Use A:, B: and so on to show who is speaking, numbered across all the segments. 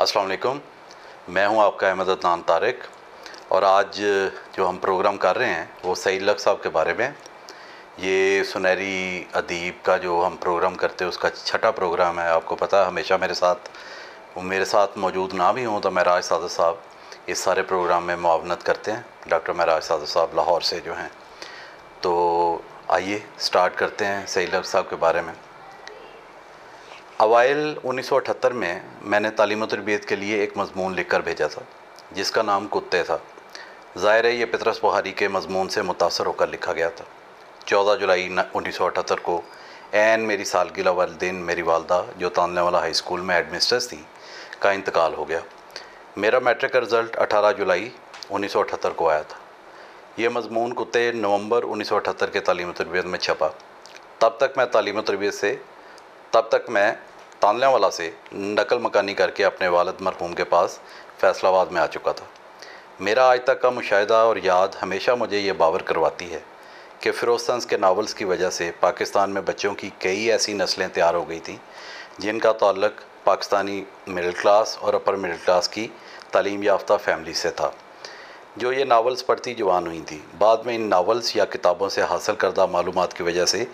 A: अस्सलाम वालेकुम। मैं हूं आपका अहमद अदनान तारिक और आज जो हम प्रोग्राम कर रहे हैं वो सईद लक साहब के बारे में। ये सुनहरी अदीब का जो हम प्रोग्राम करते हैं उसका छठा प्रोग्राम है। आपको पता है हमेशा मेरे साथ मौजूद ना भी हों तो महराज सादत साहब इस सारे प्रोग्राम में मुआवनत करते हैं। डॉक्टर महराज सादत साहब लाहौर से जो हैं। तो आइए स्टार्ट करते हैं सईद लक साहब के बारे में। अवाइल 1978 में मैंने तालीम व तरबियत के लिए एक मज़मून लिख कर भेजा था जिसका नाम कुत्ते था। ज़ाहिर है ये पतरस बुखारी के मज़मून से मुतासर होकर लिखा गया था। 14 जुलाई 1978 को ऐन मेरी सालगिरह वाले दिन मेरी वालदा जो तानलेवाला हाई स्कूल में एडमिनिस्ट्रेस थी का इंतकाल हो गया। मेरा मैट्रिक का रिज़ल्ट 18 जुलाई 1978 को आया था। ये मज़मून कुत्ते नवंबर 1978 के तालीम व तरबियत में छपा। तब तक मैं तानलेवाला से नकल मकानी करके अपने वालिद मरहूम के पास फैसलाबाद में आ चुका था। मेरा आज तक का मुशाहिदा और याद हमेशा मुझे ये बावर करवाती है कि फ़िरोज़ तंज़ के नावल्स की वजह से पाकिस्तान में बच्चों की कई ऐसी नस्लें तैयार हो गई थीं जिनका ताल्लुक़ पाकिस्तानी मिडिल क्लास और अपर मिडिल क्लास की तालीम याफ्ता फैमिली से था, जो ये नावल्स पढ़ती जवान हुई थी। बाद में इन नावल्स या किताबों से हासिल करदा मालूमात की वजह से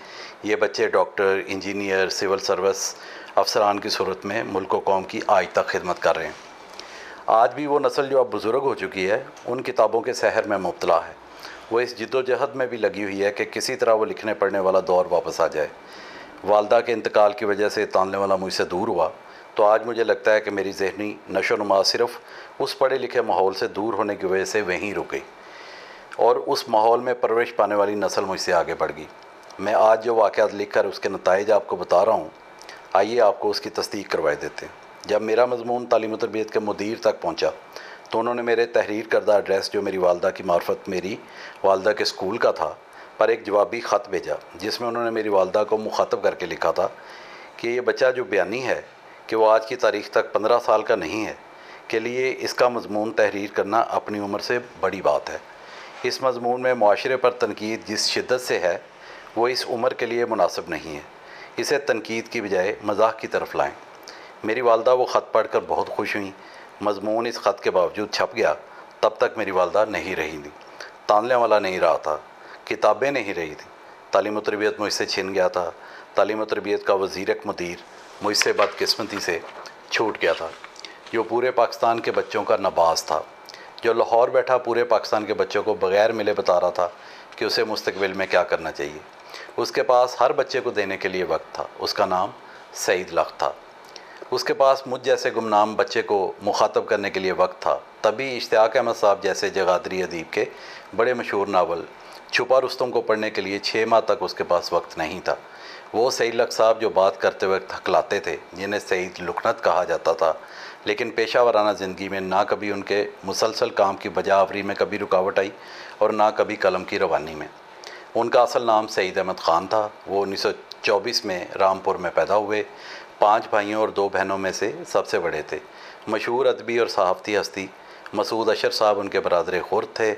A: ये बच्चे डॉक्टर, इंजीनियर, सिविल सर्विस अफसरान की सूरत में मुल्क व कौम की आज तक खिदमत कर रहे हैं। आज भी वो नस्ल जो अब बुज़ुर्ग हो चुकी है उन किताबों के सहर में मुब्तला है। वो इस जिद्दोजहद में भी लगी हुई है कि किसी तरह वो लिखने पढ़ने वाला दौर वापस आ जाए। वालदा के इंतकाल की वजह से तानलेवाला मुझसे दूर हुआ तो आज मुझे लगता है कि मेरी ज़हनी नशोनुमा सिर्फ़ उस पढ़े लिखे माहौल से दूर होने की वजह से वहीं रुक गई और उस माहौल में परवरिश पाने वाली नस्ल मुझसे आगे बढ़ गई। मैं आज जो वाक़यात लिख कर उसके नताइज आपको बता रहा हूँ, आइए आपको उसकी तस्दीक करवाए देते हैं। जब मेरा मज़मून तालीम व तरबियत के मुदीर तक पहुँचा तो उन्होंने मेरे तहरीर करदा एड्रेस जो मेरी वालदा की मार्फत मेरी वालदा के स्कूल का था पर एक जवाबी ख़त भेजा जिसमें उन्होंने मेरी वालदा को मुखातब करके लिखा था कि ये बच्चा जो बयानी है कि वो आज की तारीख़ तक 15 साल का नहीं है के लिए इसका मज़मून तहरीर करना अपनी उम्र से बड़ी बात है। इस मज़मून में मुआशरे पर तनकीद जिस शिद्दत से है वो इस उम्र के लिए मुनासिब नहीं है। इसे तनकीद की बजाय मज़ाक की तरफ लाएं। मेरी वालदा वो ख़त पढ़ कर बहुत खुश हुई। मज़मून इस ख़त के बावजूद छप गया। तब तक मेरी वालदा नहीं रही थी, तानलेवाला नहीं रहा था, किताबें नहीं रही थी, तालीम व तरबियत मुझसे छिन गया था। तालीम व तरबियत का वज़ीर मुदीर मुझसे बदकिस्मती से छूट गया था, जो पूरे पाकिस्तान के बच्चों का नबाज था, जो लाहौर बैठा पूरे पाकिस्तान के बच्चों को बग़ैर मिले बता रहा था कि उसे मुस्तक़बिल में क्या करना चाहिए। उसके पास हर बच्चे को देने के लिए वक्त था। उसका नाम सईद लक था। उसके पास मुझ जैसे गुमनाम बच्चे को मुखातब करने के लिए वक्त था। तभी इश्तियाक अहमद साहब जैसे जगादरी अदीब के बड़े मशहूर नावल छुपा रुस्तम को पढ़ने के लिए 6 माह तक उसके पास वक्त नहीं था। वो सईद लक साहब जो बात करते वक्त हकलाते थे, जिन्हें सईद लुकनत कहा जाता था, लेकिन पेशा वराना ज़िंदगी में ना कभी उनके मुसलसल काम की बजावरी में कभी रुकावट आई और ना कभी कलम की रवानी में। उनका असल नाम सईद अहमद ख़ान था। वो 1924 में रामपुर में पैदा हुए। 5 भाइयों और 2 बहनों में से सबसे बड़े थे। मशहूर अदबी और सहाफ़ती हस्ती मसूद अशर साहब उनके बरादर खुर्द थे।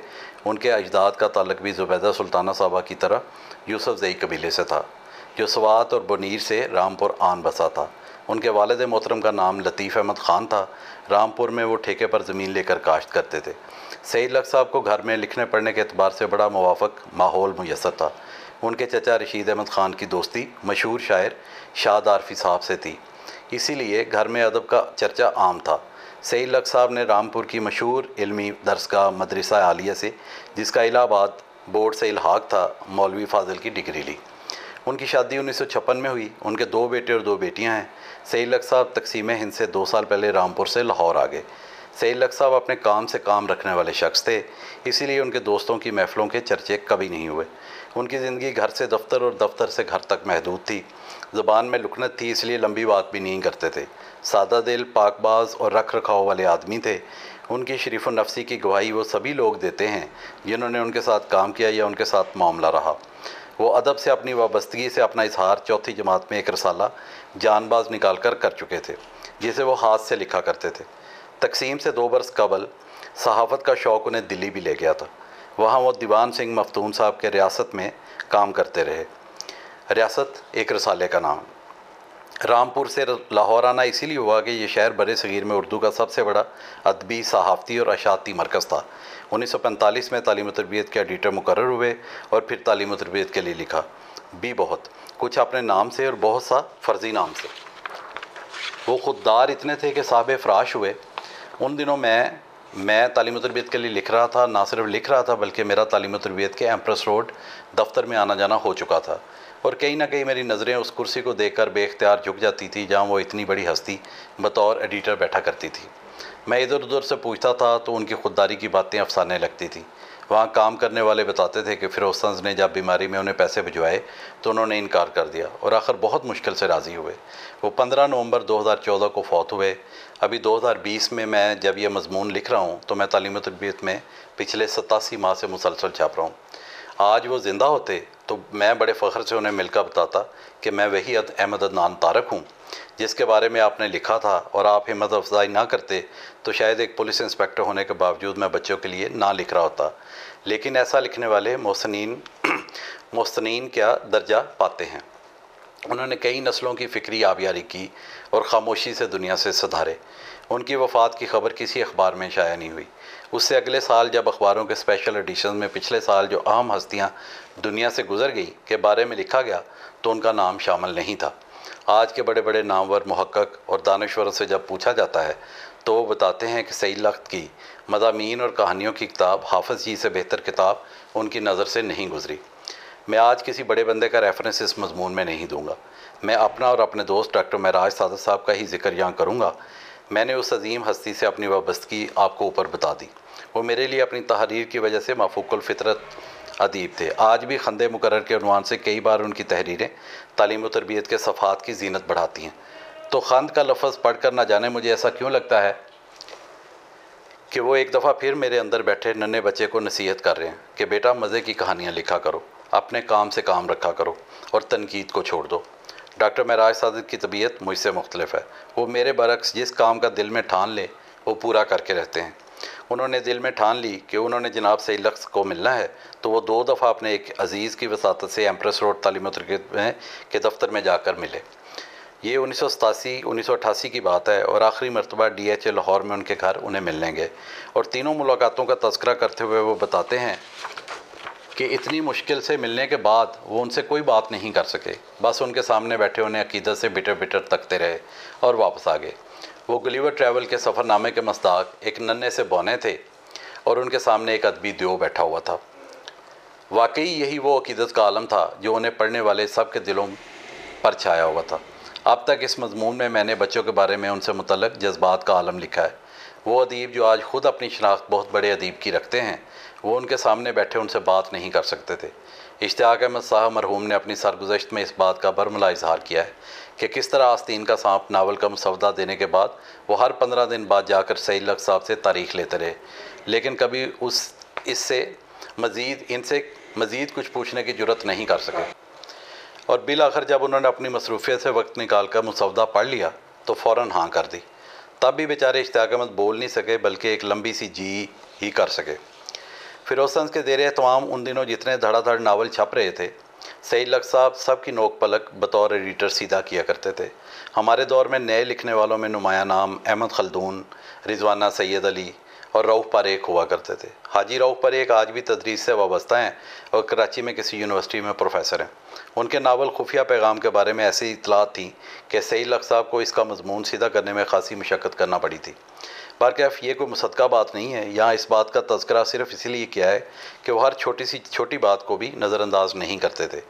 A: उनके अजदाद का ताल्लुक़ भी ज़ुबैदा सुल्ताना साहबा की तरह यूसुफ ज़ई कबीले से था, जो स्वात और बनीर से रामपुर आन बसा था। उनके वालिद मोहतरम का नाम लतीफ़ अहमद ख़ान था। रामपुर में वो ठेके पर ज़मीन लेकर काश्त करते थे। सईद लक साहब को घर में लिखने पढ़ने के एतबार से बड़ा मुवाफ़क़ माहौल मुयस्सर था। उनके चचा रशीद अहमद ख़ान की दोस्ती मशहूर शायर शाद आरफ़ी साहब से थी, इसीलिए घर में अदब का चर्चा आम था। सईद लक साहब ने रामपुर की मशहूर इल्मी दरसगाह मदरसा आलिया से, जिसका इलाहाबाद बोर्ड से इल्हाक था, मौलवी फ़ाज़िल की डिग्री ली। उनकी शादी 1956 में हुई। उनके 2 बेटे और 2 बेटियां हैं। सईद लक साहब तकसीम हिंद से 2 साल पहले रामपुर से लाहौर आ गए। सईद लक साहब अपने काम से काम रखने वाले शख्स थे, इसीलिए उनके दोस्तों की महफ़िलों के चर्चे कभी नहीं हुए। उनकी ज़िंदगी घर से दफ्तर और दफ्तर से घर तक महदूद थी। ज़ुबान में लुकनत थी, इसलिए लंबी बात भी नहीं करते थे। सादा दिल, पाकबाज और रख रखाव वाले आदमी थे। उनकी शरीफ नफ्सी की गवाही वो सभी लोग देते हैं जिन्होंने उनके साथ काम किया या उनके साथ मामला रहा। वो अदब से अपनी वाबस्तगी से अपना इजहार 4वीं जमात में एक रसाला जानबाज निकाल कर चुके थे, जिसे वो हाथ से लिखा करते थे। तकसीम से 2 बरस कबल सहाफ़त का शौक़ उन्हें दिल्ली भी ले गया था। वहाँ वो दीवान सिंह मफ्तून साहब के रियासत में काम करते रहे। रियासत एक रसाले का नाम। रामपुर से लाहौर आना इसीलिए हुआ कि ये शहर बड़े सगीर में उर्दू का सबसे बड़ा अदबी, सहाफ़ती और अशाती मरकज़ था। 1945 में तालीम और तरबियत के एडिटर मुकर्रर हुए और फिर तालीम और तरबियत के लिए लिखा भी बहुत कुछ अपने नाम से और बहुत सा फ़र्ज़ी नाम से। वो ख़ुददार इतने थे कि साहब फ़राश हुए। उन दिनों मैं तालीम और तरबियत के लिए लिख रहा था, ना सिर्फ लिख रहा था बल्कि मेरा तालीम और तरबियत के एम्प्रेस रोड दफ्तर में आना जाना हो चुका था। और कहीं ना कहीं मेरी नज़रें उस कुर्सी को देखकर बेख्तियार झुक जाती थी जहाँ वो इतनी बड़ी हस्ती बतौर एडिटर बैठा करती थी। मैं इधर उधर से पूछता था तो उनकी खुददारी की बातें अफसाने लगती थी। वहाँ काम करने वाले बताते थे कि फ़िरोज़ ने जब बीमारी में उन्हें पैसे भिजवाए तो उन्होंने इनकार कर दिया और आखिर बहुत मुश्किल से राज़ी हुए। वो 15 नवंबर 2014 को फौत हुए। अभी 2020 में मैं जब ये मज़मून लिख रहा हूँ तो मैं तालीम और तरबियत में पिछले 87 माह से मुसलसल छाप रहा हूँ। आज वो ज़िंदा होते तो मैं बड़े फ़ख्र से उन्हें मिलकर बताता कि मैं वही अहमद अदनान तारक हूँ जिसके बारे में आपने लिखा था, और आप हिम्मत अफजाई ना करते तो शायद एक पुलिस इंस्पेक्टर होने के बावजूद मैं बच्चों के लिए ना लिख रहा होता। लेकिन ऐसा लिखने वाले मोहसिनीन क्या दर्जा पाते हैं। उन्होंने कई नस्लों की फ़िक्री आबियारी की और ख़ामोशी से दुनिया से सुधारे। उनकी वफ़ात की खबर किसी अखबार में शाया नहीं हुई। उससे अगले साल जब अखबारों के स्पेशल एडिशन में पिछले साल जो अहम हस्तियां दुनिया से गुजर गई के बारे में लिखा गया तो उनका नाम शामिल नहीं था। आज के बड़े बड़े नामवर मुहक्क़क़ और दानश्वरों से जब पूछा जाता है तो वो बताते हैं कि सईद लख्त की मज़ामीन और कहानियों की किताब हाफ़िज़ जी से बेहतर किताब उनकी नज़र से नहीं गुजरी। मैं आज किसी बड़े बंदे का रेफरेंस इस मज़मून में नहीं दूंगा। मैं अपना और अपने दोस्त डॉक्टर महराज सादत साहब का ही जिक्र यहाँ करूँगा। मैंने उस अजीम हस्ती से अपनी वाबस्तगी आपको ऊपर बता दी। वो मेरे लिए अपनी तहरीर की वजह से माफूकुल फ़ितरत अदीब थे। आज भी खंदे मुकर्रर के उन्वान से कई बार उनकी तहरीरें तालीम और तरबियत के सफ़हात की जीनत बढ़ाती हैं। तो खंद का लफ्ज़ पढ़ कर ना जाने मुझे ऐसा क्यों लगता है कि वो एक दफ़ा फिर मेरे अंदर बैठे नन्हे बच्चे को नसीहत कर रहे हैं कि बेटा मज़े की कहानियाँ लिखा करो, अपने काम से काम रखा करो और तनकीद को छोड़ दो। डॉक्टर महराज सादत की तबीयत मुझसे मुख्तलिफ है। वो मेरे बरक्स जिस काम का दिल में ठान ले वो पूरा करके रहते हैं। उन्होंने दिल में ठान ली कि उन्होंने जनाब सईद लख्त को मिलना है तो वो 2 दफ़ा अपने एक अज़ीज़ की वसातत से एम्प्रेस रोड तालीम और तरबियत में के दफ्तर में जाकर मिले। ये 1988 की बात है और आखिरी मरतबा DHA लाहौर में उनके घर उन्हें मिलने गए और तीनों मुलाकातों का तज़किरा करते हुए वो बताते हैं कि इतनी मुश्किल से मिलने के बाद वो उनसे कोई बात नहीं कर सके। बस उनके सामने बैठे उन्हें अकीदत से बिटर बिटर तकते रहे और वापस आ गए। वो गुलिवर ट्रैवल के सफ़रनामे के मस्दाक एक नन्हे से बौने थे और उनके सामने एक अदबी दियो बैठा हुआ था। वाकई यही वो अकीदत का आलम था जो उन्हें पढ़ने वाले सब के दिलों पर छाया हुआ था। अब तक इस मज़मून में मैंने बच्चों के बारे में उनसे मुतल्लक़ जज्बात का आलम लिखा है। वो अदीब जो आज ख़ुद अपनी शनाख्त बहुत बड़े अदीब की रखते हैं, वो उनके सामने बैठे उनसे बात नहीं कर सकते थे। इश्तियाक़ अहमद साहब मरहूम ने अपनी सरगुज़श्त में इस बात का बरमला इजहार किया है कि किस तरह आस्तीन का सांप नावल का मुसवदा देने के बाद वो हर 15 दिन बाद जाकर सईद लख्त साहब से तारीख़ लेते रहे, लेकिन कभी इनसे मज़ीद कुछ पूछने की जुर्रत नहीं कर सके। और बिल आखिर जब उन्होंने अपनी मसरूफ़ियत से वक्त निकाल कर मुसवदा पढ़ लिया तो फ़ौरन हाँ कर दी। तब भी बेचारे इश्तियाक़ अहमद बोल नहीं सके बल्कि एक लंबी सी जी ही कर सके। फ़िरोज़ के ज़ेर एहतमाम उन दिनों जितने धड़ाधड़ नावल छप रहे थे, सईद लख्त साहब सब की नोक पलक बतौर एडिटर सीधा किया करते थे। हमारे दौर में नए लिखने वालों में नुमाया नाम अहमद खल्दून, रिजवाना सैयद अली और रऊफ़ पारेख हुआ करते थे। हाजी रऊफ़ पारेख आज भी तदरीस से वाबस्ता हैं और कराची में किसी यूनिवर्सिटी में प्रोफेसर हैं। उनके नावल खुफिया पैगाम के बारे में ऐसी इतलात थी कि सईद लख्त साहब को इसका मजमून सीधा करने में खासी मशक्क़त करना पड़ी थी। बारकैफ ये कोई मुसद्दक़ा बात नहीं है। यहाँ इस बात का तज़किरा सिर्फ़ इसलिए किया है कि वो हर छोटी बात को भी नज़रअंदाज नहीं करते थे।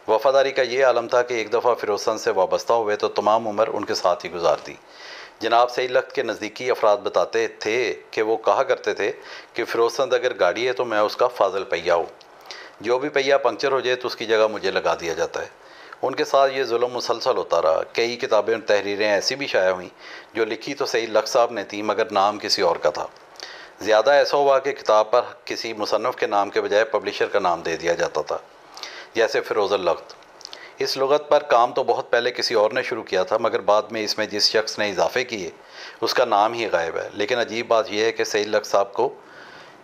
A: वफ़ादारी का ये आलम था कि एक दफ़ा फ़िरोज़ से वाबस्ता हुए तो तमाम उम्र उनके साथ ही गुजार दी। जनाब सईद लख्त के नज़दीकी अफराद बताते थे कि वो कहा करते थे कि फ़िरोज़ अगर गाड़ी है तो मैं उसका फ़ाज़िल पहिया हूँ, जो भी पहिया पंक्चर हो जाए तो उसकी जगह मुझे लगा दिया जाता है। उनके साथ ये जुल्म मुसलसल होता रहा। कई किताबें और तहरीरें ऐसी भी शाया हुई जो लिखी तो सईद लख्त साहब ने थी मगर नाम किसी और का था। ज़्यादा ऐसा हुआ कि किताब पर किसी मुसन्नफ़ के नाम के बजाय पब्लिशर का नाम दे दिया जाता था, जैसे फ़िरोज़ लख्त। इस लुग़त पर काम तो बहुत पहले किसी और ने शुरू किया था मगर बाद में इसमें जिस शख्स ने इजाफ़े किए उसका नाम ही गायब है। लेकिन अजीब बात यह है कि सईद लख्त साहब को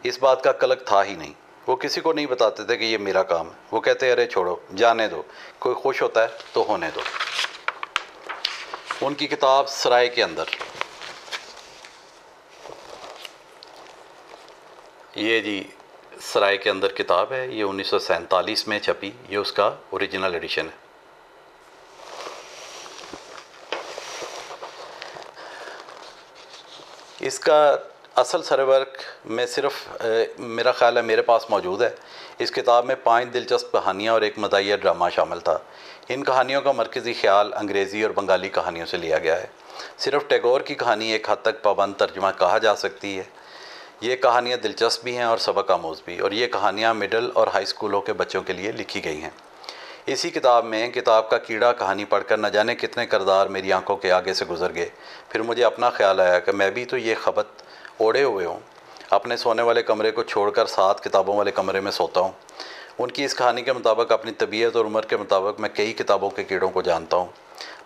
A: इस बात का कलक था ही नहीं। वो किसी को नहीं बताते थे कि ये मेरा काम है। वो कहते अरे छोड़ो, जाने दो, कोई खुश होता है तो होने दो। उनकी किताब सराय के अंदर, ये जी सराय के अंदर किताब है, ये 1947 में छपी, ये उसका ओरिजिनल एडिशन है। इसका असल सरवर्क में सिर्फ मेरा ख़्याल है मेरे पास मौजूद है। इस किताब में 5 दिलचस्प कहानियाँ और एक मज़ाहिया ड्रामा शामिल था। इन कहानियों का मरकज़ी ख्याल अंग्रेज़ी और बंगाली कहानियों से लिया गया है। सिर्फ टैगोर की कहानी एक हद तक पाबंद तर्जुमा कहा जा सकती है। ये कहानियाँ दिलचस्प भी हैं और सबक आमूज़ भी, और ये कहानियाँ मिडल और हाई स्कूलों के बच्चों के लिए लिखी गई हैं। इसी किताब में किताब का कीड़ा कहानी पढ़कर न जाने कितने किरदार मेरी आंखों के आगे से गुजर गए। फिर मुझे अपना ख्याल आया कि मैं भी तो ये खबत ओढ़े हुए हूँ, अपने सोने वाले कमरे को छोड़कर 7 किताबों वाले कमरे में सोता हूँ। उनकी इस कहानी के मुताबिक, अपनी तबीयत और उम्र के मुताबिक मैं कई किताबों के कीड़ों को जानता हूँ।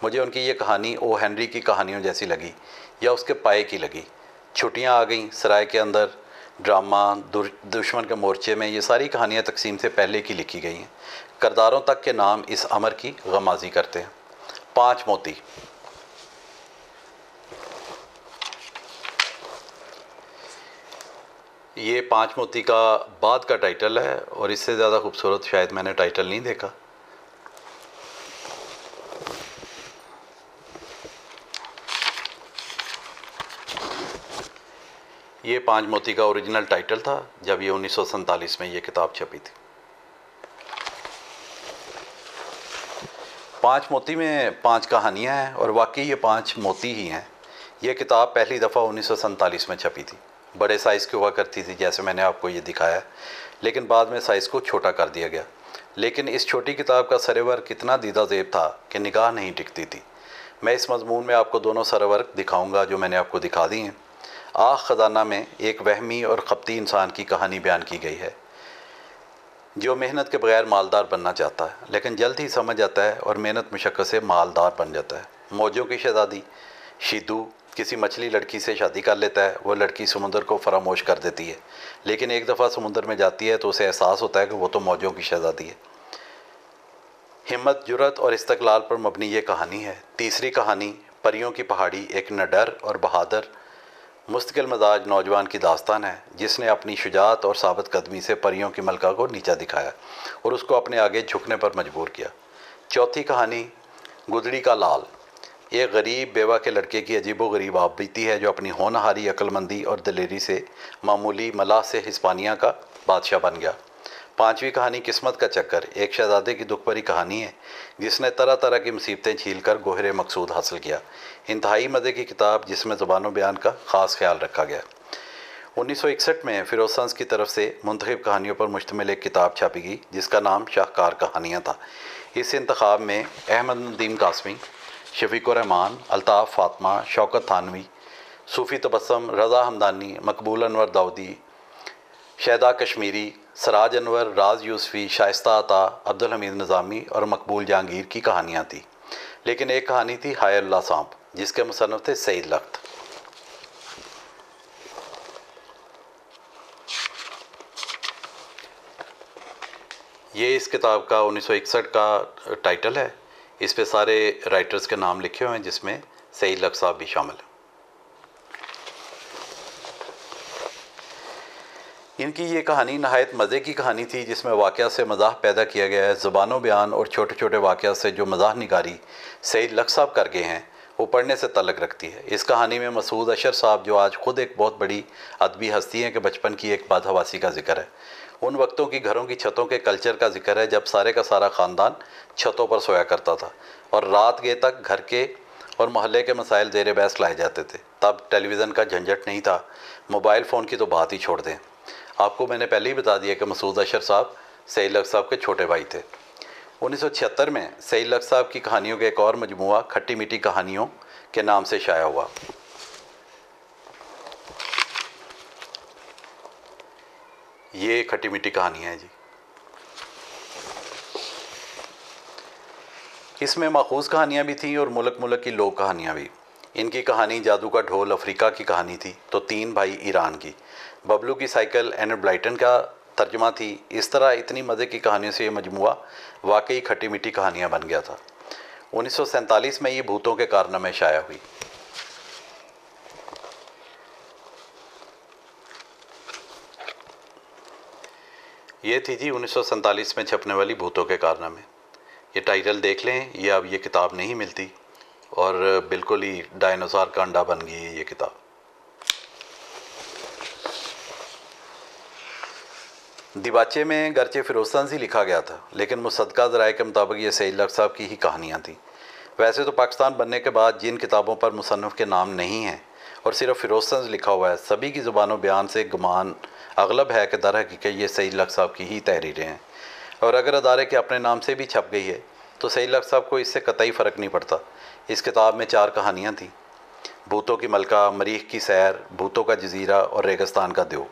A: मुझे उनकी ये कहानी ओ हेनरी की कहानियों जैसी लगी, या उसके पाए की लगी। छुट्टियाँ आ गईं, सराय के अंदर, ड्रामा, दुश्मन के मोर्चे में, ये सारी कहानियाँ तकसीम से पहले की लिखी गई हैं। किरदारों तक के नाम इस अमर की गमाजी करते हैं। 5 मोती। ये 5 मोती का बाद का टाइटल है, और इससे ज़्यादा खूबसूरत शायद मैंने टाइटल नहीं देखा। ये 5 मोती का ओरिजिनल टाइटल था जब ये 1947 में ये किताब छपी थी। 5 मोती में 5 कहानियाँ हैं, और वाकई ये 5 मोती ही हैं। ये किताब पहली दफ़ा 1947 में छपी थी। बड़े साइज़ की हुआ करती थी, जैसे मैंने आपको ये दिखाया, लेकिन बाद में साइज़ को छोटा कर दिया गया। लेकिन इस छोटी किताब का सरवर्क कितना दीदा ज़ेब था कि निगाह नहीं टिकती थी। मैं इस मजमून में आपको दोनों सरवर्क दिखाऊंगा जो मैंने आपको दिखा दी हैं। आख ख़जाना में एक वहमी और खपती इंसान की कहानी बयान की गई है, जो मेहनत के बगैर मालदार बनना चाहता है, लेकिन जल्द ही समझ आता है और मेहनत मुशक्क़त से मालदार बन जाता है। मौजों की शहज़ादी शीदू किसी मछली लड़की से शादी कर लेता है। वो लड़की समुंदर को फरामोश कर देती है, लेकिन एक दफ़ा समुंदर में जाती है तो उसे एहसास होता है कि वो तो मौजों की शहज़ादी है। हिम्मत, जुर्रत और इस्तक़लाल पर मबनी ये कहानी है। तीसरी कहानी परियों की पहाड़ी एक निडर और बहादुर मुस्तकिल मजाज नौजवान की दास्तान है, जिसने अपनी शुजाअत और साबित कदमी से परियों की मलका को नीचा दिखाया और उसको अपने आगे झुकने पर मजबूर किया। चौथी कहानी गुदड़ी का लाल, एक गरीब बेवा के लड़के की अजीबो गरीब आप बीती है, जो अपनी होनहारी, अक्लमंदी और दिलेरी से मामूली मलाह से हिस्पानिया का बादशाह बन गया। 5वीं कहानी किस्मत का चक्कर, एक शहजादे की दुख भरी कहानी है जिसने तरह तरह की मुसीबतें झील कर गोहरे मकसूद हासिल किया। इंतहाई मज़े की किताब जिसमें ज़ुबान बयान का ख़ास ख्याल रखा गया। 1961 में फ़िरोज़ संस की तरफ से मुंतखब कहानियों पर मुश्तमिल एक किताब छापी गई जिसका नाम शाहकार कहानियाँ था। इस इंतखाब में अहमद नदीम कासमी, शफीकुर रहमान, अल्ताफ़ फातमा, शौकत थानवी, सूफ़ी तबस्सुम, रज़ा हमदानी, मकबूल अनवर दाऊदी, शहदा कश्मीरी, सराज अनवर, राज यूसफ़ी, शाइस्ता अता, अब्दुल हमीद निज़ामी और मकबूल जहांगीर की कहानियाँ थी। लेकिन एक कहानी थी हाय अल्लाह सांप, जिसके मुसन्निफ़ थे सईद लख्त। ये इस किताब का 1961 का टाइटल है। इस पे सारे राइटर्स के नाम लिखे हुए हैं, जिसमें सईद लख्त साहब भी शामिल हैं। इनकी ये कहानी नहायत मज़े की कहानी थी, जिसमें वाक़या से मज़ाह पैदा किया गया है। ज़ुबानो बयान और छोटे छोटे वाक़या से जो मज़ाह निगारी सईद लख्त साहब कर गए हैं, वो पढ़ने से तल्लुक़ रखती है। इस कहानी में मसूद अशर साहब, जो आज ख़ुद एक बहुत बड़ी अदबी हस्ती हैं, के बचपन की एक बदहवासी का जिक्र है। उन वक्तों की घरों की छतों के कल्चर का जिक्र है जब सारे का सारा ख़ानदान छतों पर सोया करता था और रात गए तक घर के और मोहल्ले के मसाइल ज़ेर बहस लाए जाते थे। तब टेलीविज़न का झंझट नहीं था, मोबाइल फ़ोन की तो बात ही छोड़ दें। आपको मैंने पहले ही बता दिया कि मसूद अशर साहब सईद लख्त साहब के छोटे भाई थे। 1976 में सईद लख्त साहब की कहानियों के एक और मजमुआ खट्टी मीठी कहानियों के नाम से शाया हुआ। ये खट्टी मीठी कहानियाँ हैं जी। इसमें माखूज़ कहानियाँ भी थीं और मुल्क मुल्क की लोक कहानियाँ भी। इनकी कहानी जादू का ढोल अफ्रीका की कहानी थी, तो 3 भाई ईरान की। बबलू की साइकिल एनड ब्लाइटन का तर्जुमा थी। इस तरह इतनी मज़े की कहानियों से ये मजमुआ वाकई खट्टी मीठी कहानियाँ बन गया था। 1947 में ये भूतों के कारनामे शाया हुई। ये थी जी 1947 में छपने वाली भूतों के कारनामे। ये टाइटल देख लें, ये अब ये किताब नहीं मिलती और बिल्कुल ही डायनासोर का अंडा बन गई है ये किताब। दिबाचे में गर्चे फिरोज़तंज़ ही लिखा गया था, लेकिन मुसद्दक़ा ज़राए के मुताबिक ये सईद लक साहब की ही कहानियाँ थीं। वैसे तो पाकिस्तान बनने के बाद जिन किताबों पर मुसन्निफ़ के नाम नहीं हैं और सिर्फ फिरोज़तंज़ लिखा हुआ है, सभी की ज़ुबानों बयान से गुमान अगलब है कि दर हकीकत ये सईद लक साहब की ही तहरीरें हैं। और अगर अदारे के अपने नाम से भी छप गई है तो सईद लक साहब को इससे कतई फ़र्क नहीं पड़ता। इस किताब में 4 कहानियाँ थीं: भूतों की मलका, मरीख की सैर, भूतों का जजीरा और रेगिस्तान का देव।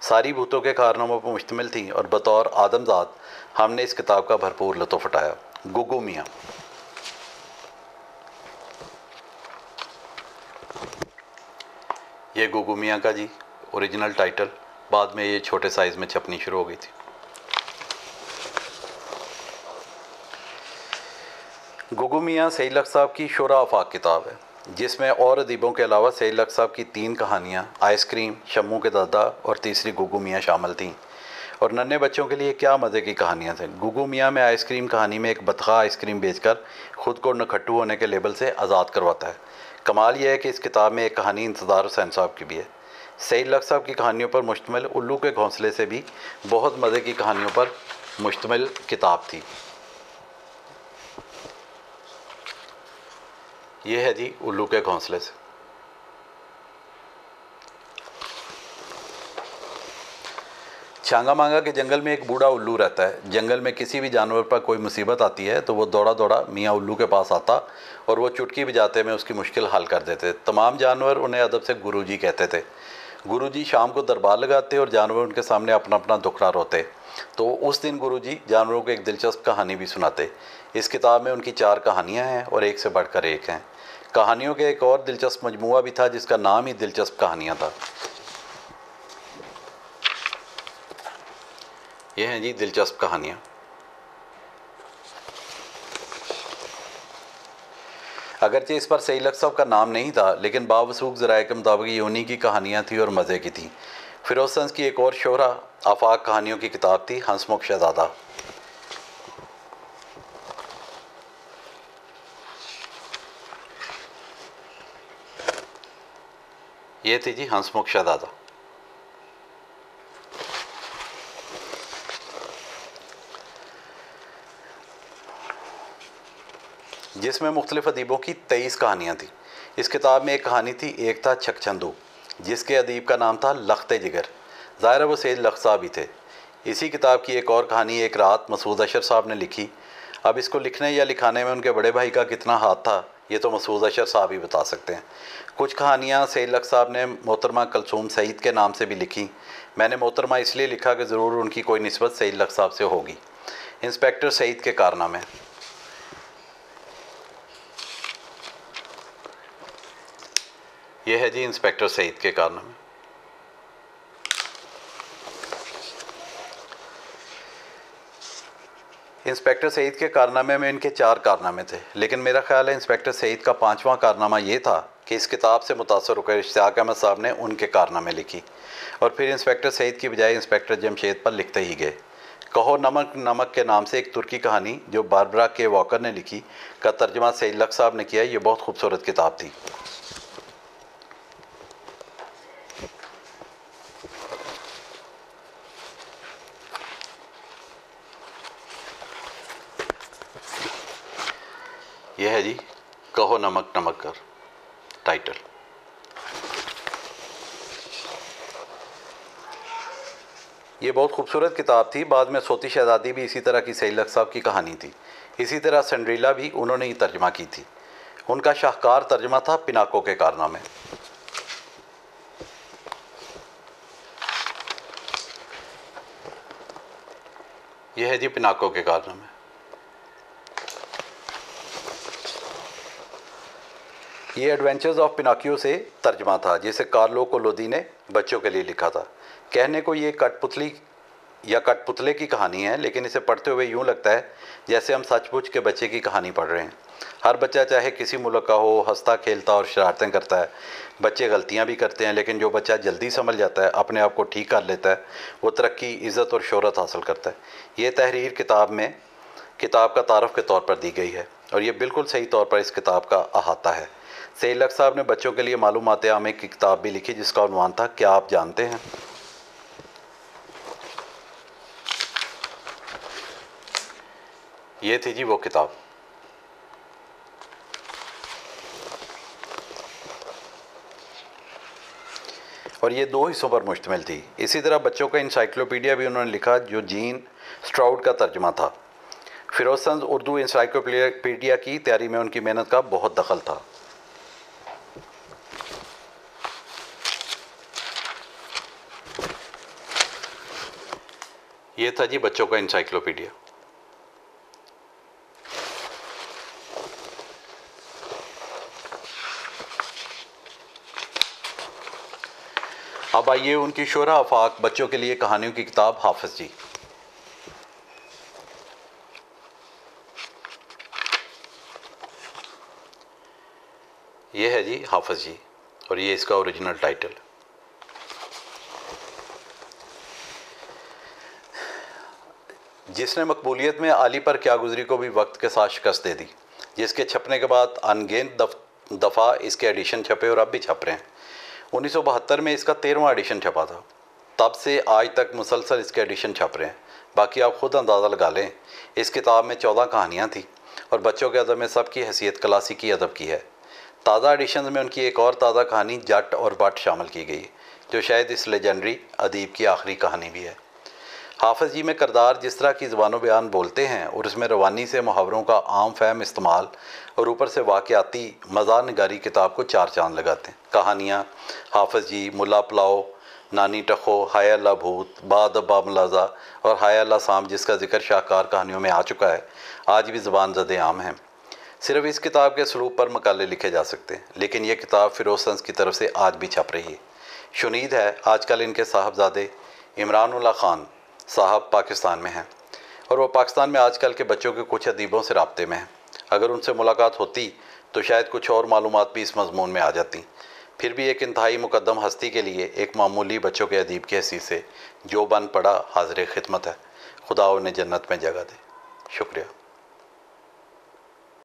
A: सारी भूतों के कारनामों पर मुश्तमिल थी और बतौर आदमजात हमने इस किताब का भरपूर लुत्फ़ उठाया। गुग्गू मियाँ। ये गुग्गू मियाँ का जी ओरिजिनल टाइटल, बाद में ये छोटे साइज़ में छपनी शुरू हो गई थी। गुग्गू मियाँ सईद लक साहब की शुरा आफाक किताब है, जिसमें और अदीबों के अलावा सईद लक साहब की 3 कहानियाँ आइसक्रीम, शम्मू के दादा और तीसरी गुग्गू मियाँ शामिल थीं। और नन्हे बच्चों के लिए क्या मज़े की कहानियाँ थीं। गुग्गू मियाँ में आइसक्रीम कहानी में एक बतखा आइसक्रीम बेचकर ख़ुद को नखट्टू होने के लेबल से आज़ाद करवाता है। कमाल यह है कि इस किताब में एक कहानी इंतज़ार हुसैन साहब की भी है। सईद लक साहब की कहानियों पर मुश्तमिल उल्लू के घोंसले से भी बहुत मज़े की कहानियों पर मुश्तमिल किताब थी। ये है जी उल्लू के घोंसले से। छांगा मांगा के जंगल में एक बूढ़ा उल्लू रहता है। जंगल में किसी भी जानवर पर कोई मुसीबत आती है तो वो दौड़ा दौड़ा मियाँ उल्लू के पास आता और वो चुटकी बजाते में उसकी मुश्किल हल कर देते। तमाम जानवर उन्हें अदब से गुरुजी कहते थे। गुरुजी शाम को दरबार लगाते और जानवर उनके सामने अपना अपना दुखड़ा रोते। तो उस दिन गुरुजी जानवरों को एक दिलचस्प कहानी भी सुनाते। इस किताब में उनकी 4 कहानियाँ हैं और एक से बढ़कर एक हैं। कहानियों के एक और दिलचस्प मजमूआ भी था जिसका नाम ही दिलचस्प कहानियाँ था। ये हैं जी दिलचस्प कहानियाँ। अगरचे इस पर सईद लक साहब का नाम नहीं था, लेकिन बावसूख ज़राए के मुताबिक ये उन्हीं की कहानियाँ थी और मज़े की थी। फिरोज़तंज़ की एक और शोहरा आफाक कहानियों की किताब थी हंसमुख शहज़ादा। ये थी जी हंसमुख शहज़ादा। जिसमें मुख्तलिफ़ अदीबों की 23 कहानियाँ थी। इस किताब में एक कहानी थी, एक था छकचंदू, जिसके अदीब का नाम था लख्ते जिगर। ज़ाहिर है वो सईद लक साहब ही थे। इसी किताब की एक और कहानी एक रात मसूद अशर साहब ने लिखी। अब इसको लिखने या लिखाने में उनके बड़े भाई का कितना हाथ था ये तो मसूद अशर साहब ही बता सकते हैं। कुछ कहानियाँ सईद लक साहब ने मोहतरमा कलसूम सईद के नाम से भी लिखी। मैंने मोहतरमा इसलिए लिखा कि ज़रूर उनकी कोई निस्बत सईद लक साहब से होगी। इंस्पेक्टर सईद के कारनामे। यह है जी इंस्पेक्टर सईद के कारनामे। इंस्पेक्टर सईद के कारनामे में इनके 4 कारनामे थे, लेकिन मेरा ख्याल है इंस्पेक्टर सईद का 5वां कारनामा ये था कि इस किताब से मुतासर होकर इश्तियाक अहमद साहब ने उनके कारनामे लिखी और फिर इंस्पेक्टर सईद की बजाय इंस्पेक्टर जमशेद पर लिखते ही गए। कहो नमक नमक के नाम से एक तुर्की कहानी जो बारबरा के वॉकर ने लिखी का तर्जमा सईद लक साहब ने किया। ये बहुत खूबसूरत किताब थी। यह है जी कहो नमक नमक कर टाइटल। ये बहुत खूबसूरत किताब थी। बाद में सोती शहज़ादी भी इसी तरह की सईद लक साहब की कहानी थी। इसी तरह सिंड्रेला भी उन्होंने ही तर्जमा की थी। उनका शाहकार तर्जमा था पिनाको के कारनामे। यह है जी पिनाको के कारनामे। ये एडवेंचर्स ऑफ पिनाकियो से तर्जमा था, जिसे कार्लो कोलोदी ने बच्चों के लिए लिखा था। कहने को ये कठपुतली या कठपुतले की कहानी है, लेकिन इसे पढ़ते हुए यूँ लगता है जैसे हम सचमुच के बच्चे की कहानी पढ़ रहे हैं। हर बच्चा चाहे किसी मुल्क का हो, हंसता खेलता और शरारतें करता है। बच्चे गलतियां भी करते हैं, लेकिन जो बच्चा जल्दी समझ जाता है, अपने आप को ठीक कर लेता है, वो तरक्की, इज़्ज़त और शोहरत हासिल करता है। ये तहरीर किताब का तारफ़ के तौर पर दी गई है और ये बिल्कुल सही तौर पर इस किताब का अहाता है। सईद लक साहब ने बच्चों के लिए मालूमात आमे की किताब भी लिखी, जिसका उन्वान था क्या आप जानते हैं। ये थी जी वो किताब। और ये 2 हिस्सों पर मुश्तमिल थी। इसी तरह बच्चों का इंसाइक्लोपीडिया भी उन्होंने लिखा, जो जीन स्ट्राउड का तर्जमा था। फिरोज़ उर्दू इंसाइक्लोपीडिया की तैयारी में उनकी मेहनत का बहुत दखल था। ये था जी बच्चों का इंसाइक्लोपीडिया। अब आइए उनकी शोहरा आफाक बच्चों के लिए कहानियों की किताब हाफिज़ जी। ये है जी हाफिज़ जी और ये इसका ओरिजिनल टाइटल। जिसने मकबूलियत में आली पर क्या गुजरी को भी वक्त के साथ शिकस्त दे दी, जिसके छपने के बाद अनगिनत दफ़ा इसके एडिशन छपे और अब भी छप रहे हैं। 1972 में इसका 13वां एडिशन छपा था। तब से आज तक मुसलसल इसके एडिशन छप रहे हैं। बाकी आप ख़ुद अंदाज़ा लगा लें, इस किताब में 14 कहानियाँ थी और बच्चों के अदब में सबकी हैसियत क्लासिकी अदब की है। ताज़ा एडिशन में उनकी एक और ताज़ा कहानी जट और बट शामिल की गई, जो शायद इस लेजेंडरी अदीब की आखिरी कहानी भी है। हाफिज़ जी में किरदार जिस तरह की ज़बान बयान बोलते हैं और उसमें रवानी से मुहावरों का आम फहम इस्तेमाल और ऊपर से वाक़याती मज़ार निगारी किताब को 4 चांद लगाते हैं। कहानियाँ हाफिज़ जी, मुला पुलाव, नानी टखो, हाय अल्लाह भूत, बाद अब्बा मुलाजा और हाय अल्लाह साम, जिसका जिक्र शाहकार कहानियों में आ चुका है, आज भी ज़बान ज़दे आम हैं। सिर्फ इस किताब के सलूब पर मकाले लिखे जा सकते हैं, लेकिन यह किताब फिरोज़ की तरफ से आज भी छप रही है। शुनीद है आजकल इनके साहबजादे इमरानुल्लाह ख़ान साहब पाकिस्तान में हैं और वो पाकिस्तान में आजकल के बच्चों के कुछ अदीबों से राब्ते में हैं। अगर उनसे मुलाकात होती तो शायद कुछ और मालूमात भी इस मज़मून में आ जाती। फिर भी एक इंतहाई मुकद्दम हस्ती के लिए एक मामूली बच्चों के अदीब की हैसियत से जो बन पड़ा हाज़िर खिदमत है। खुदा उन्हें जन्नत में जगह दे। शुक्रिया।